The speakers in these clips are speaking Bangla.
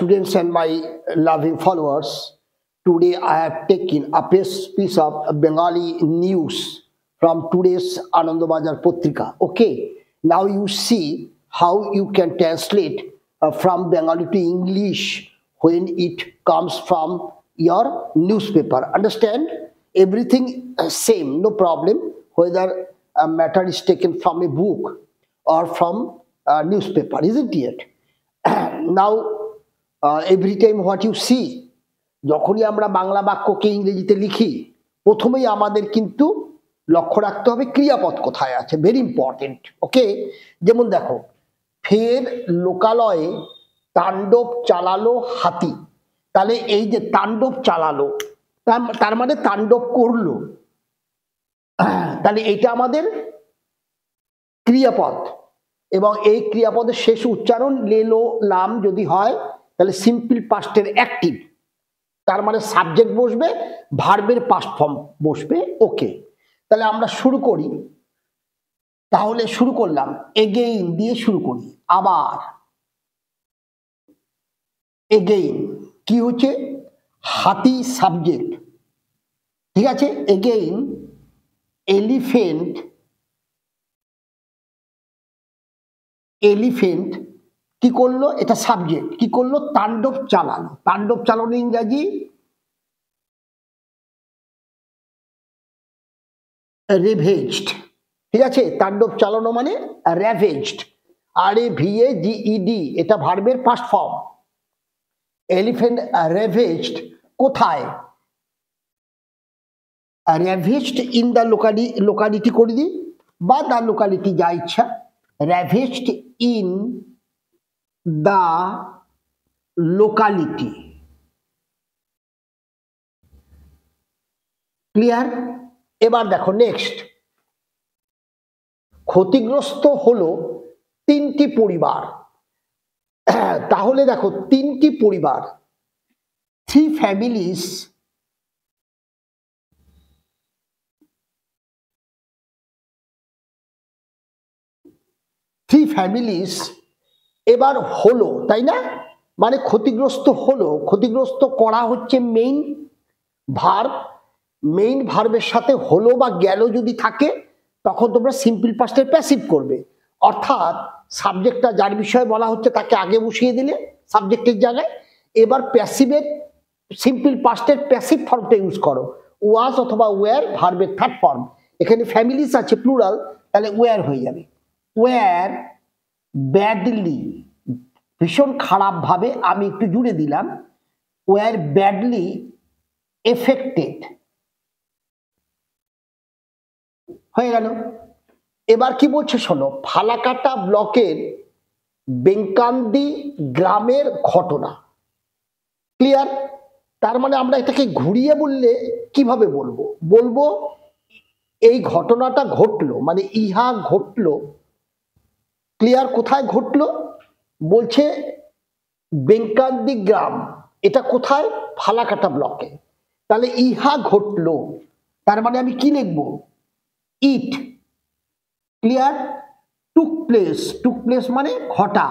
students and my loving followers, today I have taken a piece of Bengali news from today's Anandabazar Potrika. Okay, now you see how you can translate from Bengali to English when it comes from your newspaper. Understand? Everything same, no problem, whether a matter is taken from a book or from a newspaper, isn't it? Now, every time what you see, যখনই আমরা বাংলা বাক্যকে ইংরেজিতে লিখি, প্রথমেই আমাদের কিন্তু লক্ষ্য রাখতে হবে ক্রিয়াপদ কোথায় আছে, ভেরি ইম্পর্টেন্ট। ওকে, যেমন দেখো, ফের লোকালয়ে তাণ্ডব চালালো হাতি, তাহলে এই যে তাণ্ডব চালালো, তার মানে তাণ্ডব করলো, তাহলে এইটা আমাদের ক্রিয়াপদ, এবং এই ক্রিয়াপদের শেষ উচ্চারণ লেলো লাম যদি হয় তাহলে সিম্পল পাস্টের অ্যাক্টিভ, তার মানে সাবজেক্ট বসবে, ভার্বের পাস্ট ফর্ম বসবে। ওকে, তাহলে আমরা শুরু করি। তাহলে শুরু করলাম, এগেইন দিয়ে শুরু করি, আবার। এগেইন কি হচ্ছে? হাতি সাবজেক্ট, ঠিক আছে। এগেইন এলিফেন্ট, এলিফেন্ট কি করলো? এটা সাবজেক্ট, কি করলো? তাণ্ডব চালানো। তাণ্ডব চালানো ইংরাজি রেভেজড, ঠিক আছে। তাণ্ডব চালানো মানে রেভেজড, RAVAGED, এটা ভার্বের পাস্ট ফর্ম। এলিফেন্ট রেভেজড কোথায়? রেভেজড ইন দ্য লোকালিটি করে দিই, বা দ্য লোকালিটি, যা ইচ্ছা। রেভেজড ইন দ্য লোকালিটি, ক্লিয়ার? এবার দেখো নেক্সট, ক্ষতিগ্রস্ত হলো তিনটি পরিবার। তাহলে দেখো তিনটি পরিবার, 3 families, এবার হলো, তাই না? মানে ক্ষতিগ্রস্ত হলো, ক্ষতিগ্রস্ত করা হচ্ছে মেইন ভার্ব। মেইন ভার্বের সাথে হলো বা গেল যদি থাকে তখন তোমরা সিম্পল পাস্টের প্যাসিভ করবে, অর্থাৎ সাবজেক্টটা যার বিষয়ে বলা হচ্ছে তাকে আগে বসিয়ে দিলে সাবজেক্টের জায়গায়। এবার প্যাসিভের সিম্পল পাস্টের প্যাসিভ ফর্মটা ইউজ করো, ওয়াজ অথবা ওয়্যার, ভার্বের থার্ড ফর্ম। এখানে ফ্যামিলিস আছে প্লুরাল, তাহলে ওয়্যার হয়ে যাবে। ওয়্যার ব্যাডলি, ভীষণ খারাপ ভাবে, আমি একটু জুড়ে দিলাম, ওয়্যার ব্যাডলি এফেক্টেড, হয়ে গেল। এবার কি বলছে শোনো, ফালাকাটা ব্লকের বেঙ্কান্দি গ্রামের ঘটনা, ক্লিয়ার? তার মানে আমরা এটাকে ঘুরিয়ে বললে কিভাবে বলবো? বলবো এই ঘটনাটা ঘটলো, মানে ইহা ঘটলো, ক্লিয়ার? কোথায় ঘটলো? বলছে বেঙ্কান্দি গ্রাম, এটা কোথায়? ফালাকাটা ব্লকে। তাহলে ইহা ঘটলো, তার মানে আমি কি লিখবো? It, clear? Took place, took place মানে ঘটা,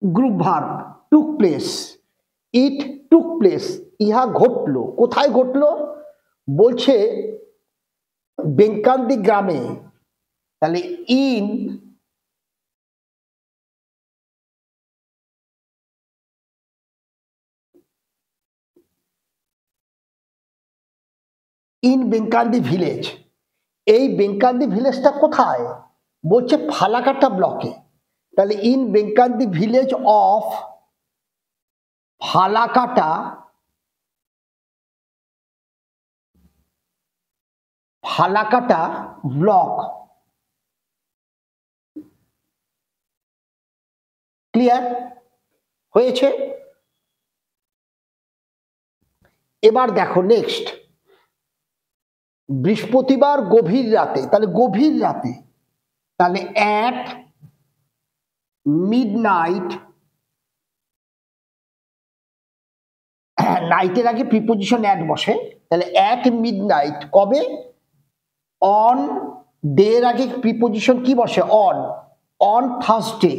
group verb, took place, it took place, ইহা ঘটলো। কোথায় ঘটলো? বলছে বেঙ্কান্দি গ্রামে, তাহলে ইন বেঙ্কান্দি ভিলেজ। এই বেঙ্কান্দি ভিলেজটা কোথায়? বলছে ফালাকাটা ব্লকে। তাহলে in Benkandi village of Falakata, Falakata block, clear? হয়েছে। এবার দেখো নেক্সট, বৃহস্পতিবার গভীর রাতে, তাহলে গভীর রাতে, তাহলে অ্যাট মিডনাইট, নাইটের আগে প্রিপোজিশন অ্যাট বসে, তাহলে অ্যাট মিডনাইট কবে? অন, ডে এর আগে প্রিপোজিশন কি বসে? On, on Thursday,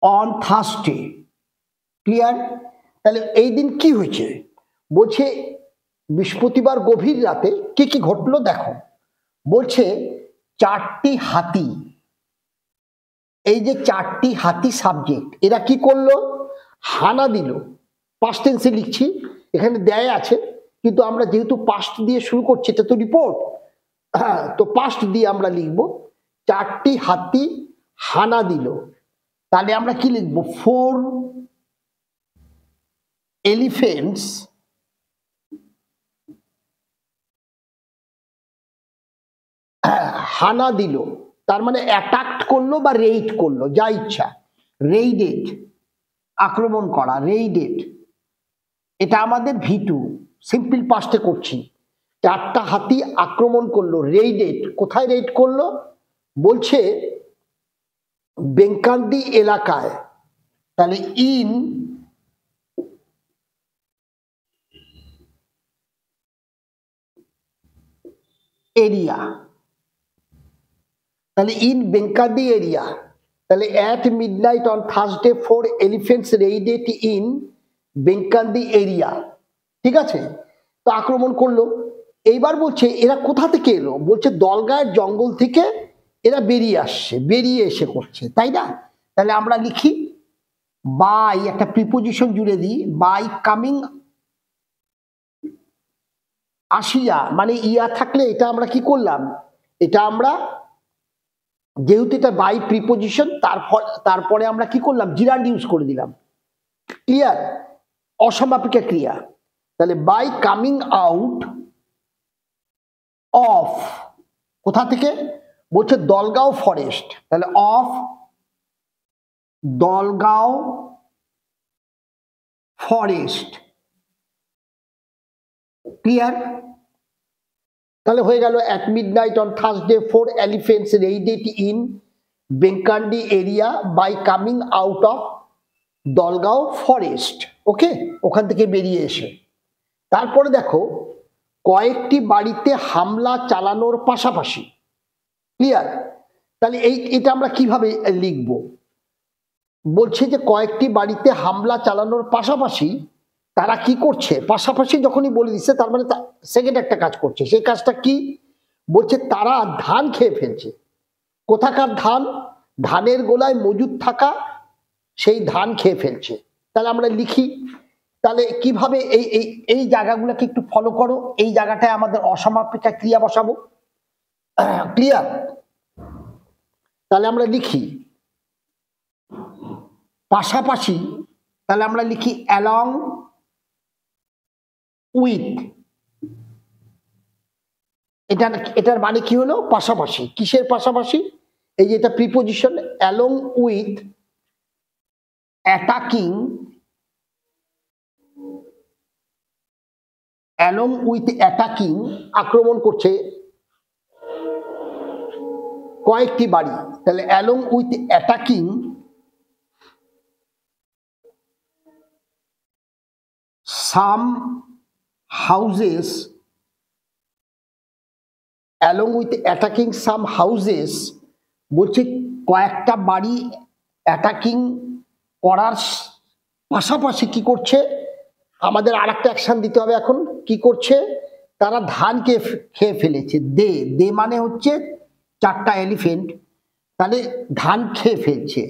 on Thursday. Clear? তাহলে এই দিন কি হয়েছে বলছে, বৃহস্পতিবার গভীর রাতে কি কি ঘটলো দেখো। বলছে 4টি হাতি, এই যে 4টি হাতি সাবজেক্ট, এরা কি করলো, হানা দিল। পাস্ট টেন্সে লিখছি, এখানে দেয় আছে, কিন্তু আমরা যেহেতু পাস্ট দিয়ে শুরু করছি, এটা তো রিপোর্ট, তো পাস্ট দিয়ে আমরা লিখব 4টি হাতি হানা দিল। তাহলে আমরা কি লিখব, 4 elephants হানা দিল, তার মানে অ্যাটাক করলো বা রেইড করলো, যা ইচ্ছা। রেইডেড, আক্রমণ করা, রেইডেড, এটা আমাদের V2, সিম্পল পাস্টে করছি। 4টা হাতি আক্রমণ করলো, রেইডেড, কোথায় রেইড করলো বলছে বেঙ্কান্দি এলাকায়। তাহলে ইন এরিয়া, তাহলে ইন বেঙ্কান্দি এরিয়া, তাহলে at midnight on Thursday 4 elephants raided in Benkandi area. ঠিক আছে, তো আক্রমণ করলো। এইবার বলছে এরা কোথা থেকে এলো, বলছে দলগায়ের জঙ্গল থেকে এরা বেরিয়ে আসছে, বেরিয়ে এসে করছে, তাই না? তাহলে আমরা লিখি বাই, একটা প্রিপোজিশন জুড়ে দিই, বাই কামিং, আসিয়া মানে ইয়া থাকলে এটা আমরা কি করলাম, এটা আমরা যেহেতু এটা বাই প্রিপোজিশন, তারপরে আমরা কি করলাম, জিরান্ড ইউজ করে দিলাম। ক্লিয়ার? অসমাপিকা ক্রিয়া। তাহলে বাই কামিং আউট অফ, কোথা থেকে বলছে দলগাঁও ফরেস্ট, তাহলে অফ দলগাঁও ফরেস্ট। ক্লিয়ার? তাহলে হয়ে গেল at midnight on Thursday 4 elephants raided in Benkandi area by coming out of Dalgaon forest. Okay, ওখান থেকে বেরিয়ে এসে। তারপরে দেখো কয়েকটি বাড়িতে হামলা চালানোর পাশাপাশি। ক্লিয়ার? তাহলে এটা আমরা কিভাবে লিখব, বলছে যে কয়েকটি বাড়িতে হামলা চালানোর পাশাপাশি তারা কি করছে, পাশাপাশি যখনই বলে দিচ্ছে তার মানে সেকেন্ড একটা কাজ করছে। সেই কাজটা কি বলছে, তারা ধান খেয়ে ফেলছে। কোথাকার ধান, ধানের গোলায় মজুদ থাকা সেই ধান খেয়ে ফেলছে। তাহলে আমরা লিখি, তাহলে কিভাবে এই এই এই জায়গাগুলোকে একটু ফলো করো, এই জায়গাটায় আমাদের অসমাপিকা ক্রিয়া বসাবো। ক্লিয়ার? তাহলে আমরা লিখি পাশাপাশি, তাহলে আমরা লিখি অ্যালং উইথ, এটার মানে কি হলো, পাশাপাশি। কিসের পাশাপাশি, এই যে এটা preposition, along with attacking, along with attacking, আক্রমণ করছে কয়েকটি বাড়ি। তাহলে along with attacking some houses, along with attacking some houses, বলছে কয়েকটা বাড়ি অ্যাটাকিং করার পাশাপাশি কি করছে, আমাদের আর একটা অ্যাকশন দিতে হবে এখন। কি করছে, তারা ধানকে খেয়ে ফেলেছে। দে মানে হচ্ছে 4টা এলিফেন্ট, তাহলে ধান খেয়ে ফেলছে।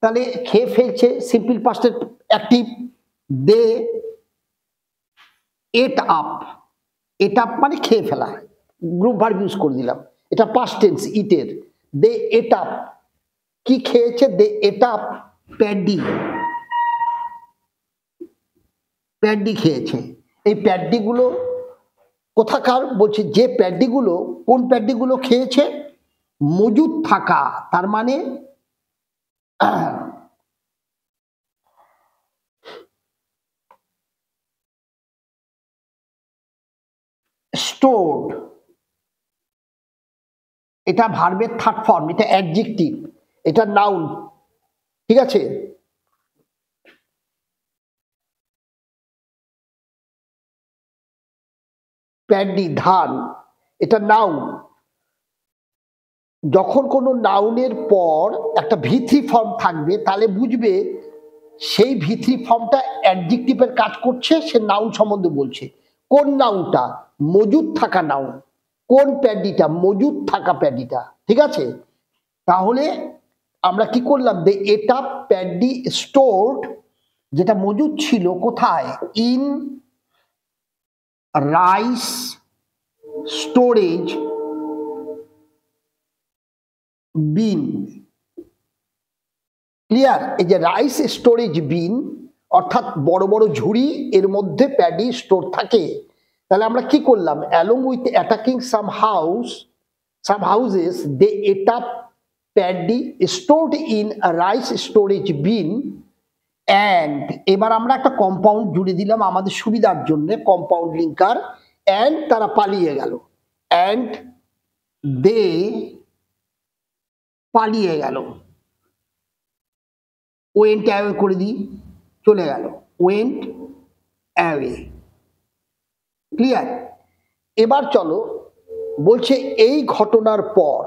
তাহলে খেয়ে ফেলছে সিম্পল পাস্টের অ্যাক্টিভ, দে এট আপ, এট আপ মানে খেয়ে ফেলা, গ্রুপ ভার্ব ইউজ করে দিলাম। এটা পাস্ট টেন্স ইটের, দে এট আপ, কি খেয়েছে, দে এট আপ প্যাডি, প্যাডি খেয়েছে। এই প্যাডডিগুলো কোথাকার বলছে, যে প্যাডডিগুলো, কোন প্যাডডিগুলো খেয়েছে, মজুদ থাকা, তার মানে স্টোরড, এটা ভার্বের থার্ড ফর্ম, এটা অ্যাডজেক্টিভ, এটা নাউন। ঠিক আছে, প্যাডি ধান, এটা নাউন। যখন কোনো নাউনের পর একটা ভিত্রি ফর্ম থাকবে তাহলে বুঝবে সেই ভিত্রি ফর্মটা অ্যাডজেক্টিভের কাজ করছে, সে নাউন সম্বন্ধে বলছে। কোন নাউনটা? মজুদ থাকা নাউন। কোন প্যাডিটা? মজুদ থাকা প্যাডিটা। ঠিক আছে, তাহলে আমরা কি করলাম, দে এটা প্যাডি স্টোরড, যেটা মজুদ ছিল কোথায়? In rice storage bin. Clear? এই যে রাইস স্টোরেজ বিন অর্থাৎ বড় বড় ঝুড়ি, এর মধ্যে প্যাডি স্টোর থাকে। তাহলে আমরা কি করলাম, along with attacking some houses they ate up paddy stored in rice storage bin and, এবার আমরা একটা কম্পাউন্ড জুড়ে দিলাম আমাদের সুবিধার জন্য, কম্পাউন্ড লিঙ্কার, অ্যান্ড তারা পালিয়ে গেল, অ্যান্ড দে পালিয়ে গেল। ওয়েন্ট অ্যাওয়ে করে দিই, চলে গেল, ওয়েন্ট অ্যাওয়ে। ক্লিয়ার? এবার চলো, বলছে এই ঘটনার পর,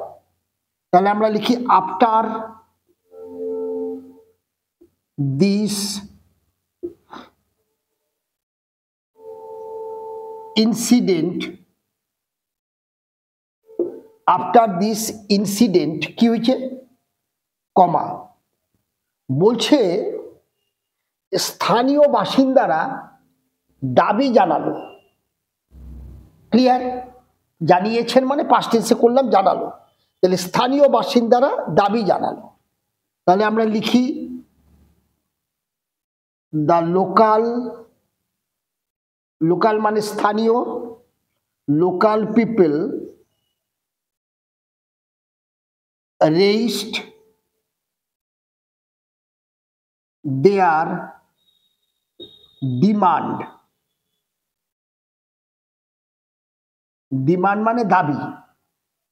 তাহলে আমরা লিখি after this incident, after this incident কি হয়েছে, কমা, বলছে স্থানীয় বাসিন্দারা দাবি জানালো। ক্লিয়ার? জানিয়েছেন মানে পাস্ট টেন্সে করলাম, জানালো। তাহলে স্থানীয় বাসিন্দারা দাবি জানালো, তাহলে আমরা লিখি দ্য লোকাল, লোকাল মানে স্থানীয়, local people raised their demand, demand মানে দাবি।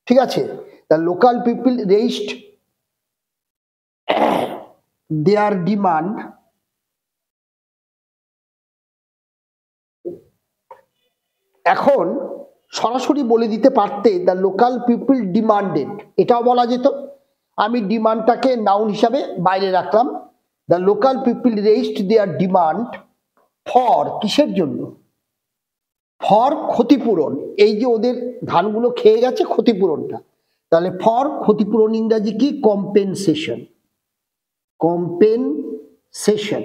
ঠিক আছে, the local people raised their demand, এখন সরাসরি বলে দিতে পারতে দ্য লোকাল পিপল ডিমান্ডেড, এটাও বলা যেত। আমি ডিমান্ডটাকে নাউন হিসাবে বাইরে রাখলাম। The local people raised their demand for, কিসের জন্য? ফর ক্ষতিপূরণ। এই যে ওদের ধানগুলো খেয়ে গেছে, ক্ষতিপূরণটা। তাহলে ফর ক্ষতিপূরণ ইংরাজি কি? কম্পেনসেশন। কম্পেনসেশন।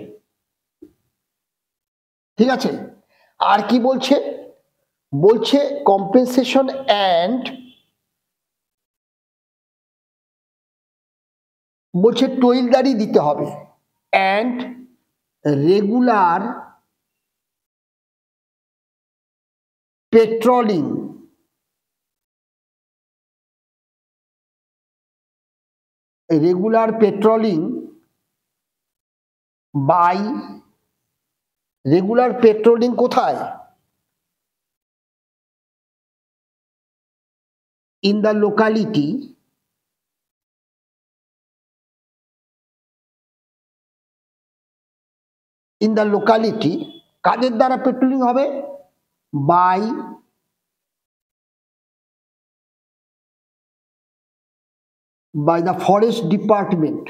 ঠিক আছে, আর কি বলছে? বলছে কম্পেনসেশন অ্যান্ড, বলছে টইলদারি দিতে হবে, and regular patrolling, regular patrolling by, regular patrolling কোথায়? In the locality, in the locality, কাদের দ্বারা পেট্রোলিং হবে? বাই the forest department,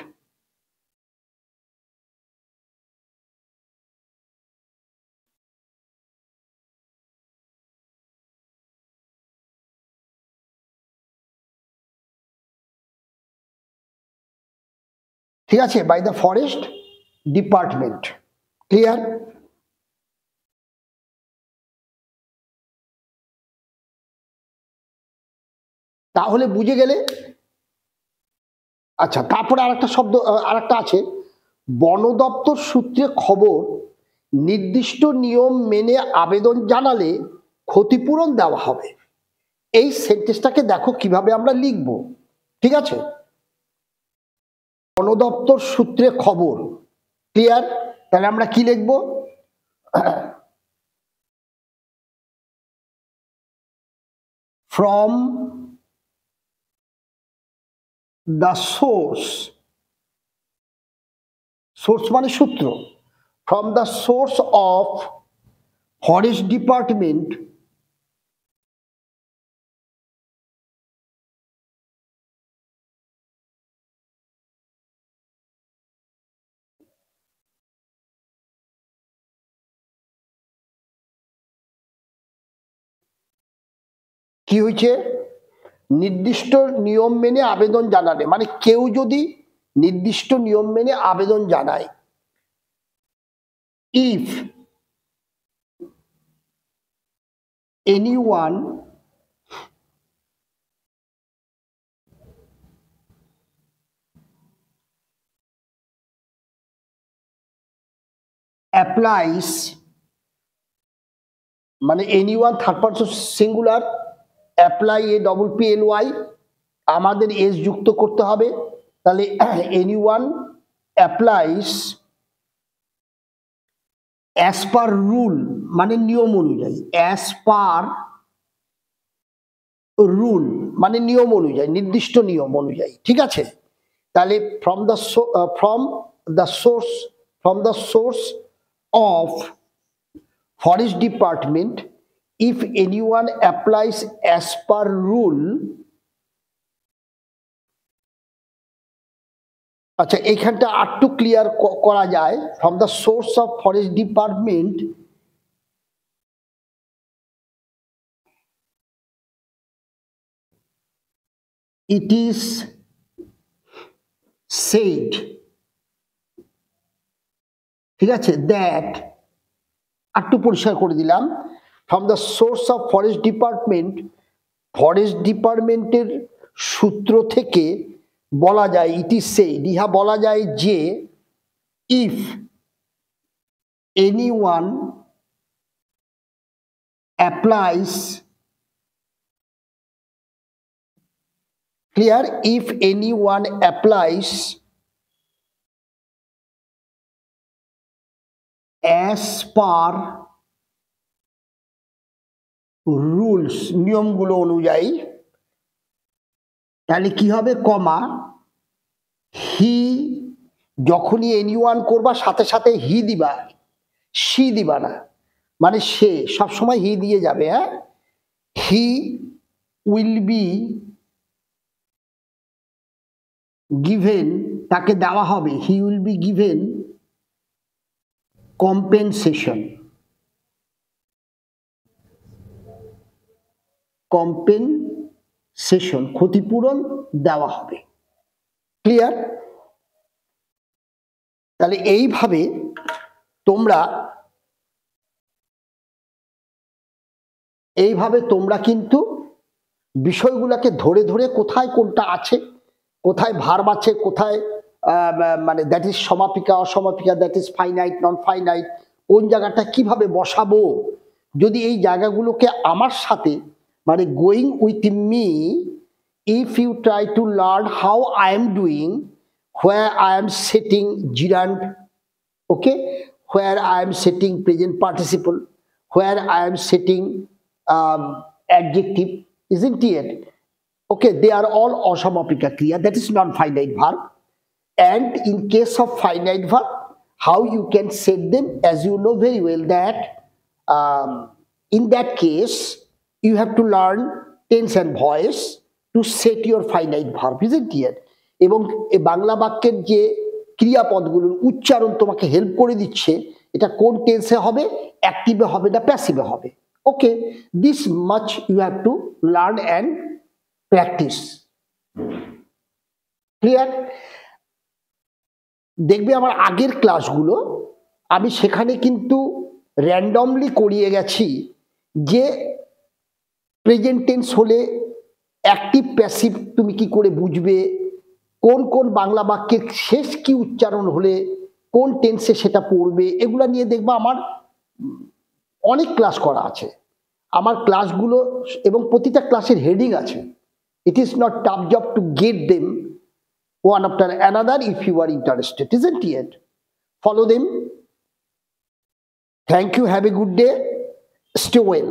ঠিক আছে, by the forest department. Clear? তাহলে বুঝে গেলে। আচ্ছা, তারপরে আরেকটা শব্দ, আরেকটা আছে, বন দপ্তর সূত্রে খবর, নির্দিষ্ট নিয়ম মেনে আবেদন জানালে ক্ষতিপূরণ দেওয়া হবে। এই সেন্টেন্সটাকে দেখো কিভাবে আমরা লিখব। ঠিক আছে, বন দপ্তর সূত্রে খবর। ক্লিয়ার? তাহলে আমরা কি লিখব? ফ্রম দ্য সোর্স, সোর্স মানে সূত্র, from the source of forest department কি হয়েছে? নির্দিষ্ট নিয়ম মেনে আবেদন জানালে, মানে কেউ যদি নির্দিষ্ট নিয়ম মেনে আবেদন জানায়, if anyone applies, মানে anyone third person singular, apply APPLY, আমাদের এস যুক্ত করতে হবে, তাহলে anyone applies as per rule, মানে নিয়ম অনুযায়ী, as per rule মানে নিয়ম অনুযায়ী, নির্দিষ্ট নিয়ম অনুযায়ী, ঠিক আছে? তাহলে from the source of forest department, if anyone applies as per rule, আচ্ছা এইখানটা আরটু ক্লিয়ার করা যায়, from the source of forest department it is said, ঠিক আছে, that আরটু পরিষ্কার করে দিলাম, from the source of forest ডিপার্টমেন্টের সূত্র থেকে বলা যায়, ইট ইজ সেড, ইহা বলা যায় যে, if anyone applies, clear, if anyone applies as per rules, নিয়মগুলো অনুযায়ী, তাহলে কি হবে, কমা, হি, যখনই anyone করবা সাথে সাথে হি দিবা, সি দিবা না, মানে সে সবসময় হি দিয়ে যাবে, হ্যাঁ, হি উইল বি গিভেন, তাকে দেওয়া হবে, he will be given compensation, ক্ষতিপূরণ দেওয়া হবে, ক্লিয়ার? তাহলে এইভাবে তোমরা কিন্তু বিষয়গুলোকে ধরে ধরে কোথায় কোনটা আছে, কোথায় ভার্ব আছে, কোথায় মানে দ্যাট ইজ সমাপিকা অসমাপিকা, that is finite non finite, কোন জায়গাটা কিভাবে বসাবো, যদি এই জায়গাগুলোকে আমার সাথে, মানে going with me, if you try to learn how I am doing, where I am setting gerund, okay, where I am setting present participle, where I am setting adjective, isn't it? Okay, they are all অসমাপিকা ক্রিয়া, that is non-finite verb. And in case of finite verb, how you can set them, as you know very well that in that case you have to learn tense and voice to set your finite verb, isn't it? এবং এই বাংলা বাক্যের যে ক্রিয়াপদগুলোর উচ্চারণ তোমাকে হেল্প করে দিচ্ছে, এটা কোন টেন্সে হবে, অ্যাক্টিভে হবে না প্যাসিভে হবে, okay, this much you have to learn and practise, clear? দেখবে আমার আগের ক্লাসগুলো আমি সেখানে কিন্তু র্যান্ডমলি করিয়ে গেছি যে প্রেজেন্ট টেন্স হলে অ্যাক্টিভ প্যাসিভ তুমি কি করে বুঝবে, কোন কোন বাংলা বাক্যের শেষ কি উচ্চারণ হলে কোন টেন্সে সেটা পড়বে, এগুলা নিয়ে দেখবা আমার অনেক ক্লাস করা আছে, আমার ক্লাসগুলো, এবং প্রতিটা ক্লাসের হেডিং আছে। It is not tough job to get them one after another if you are interested, isn't it? Follow them. Thank you. Have a good day. Stay well.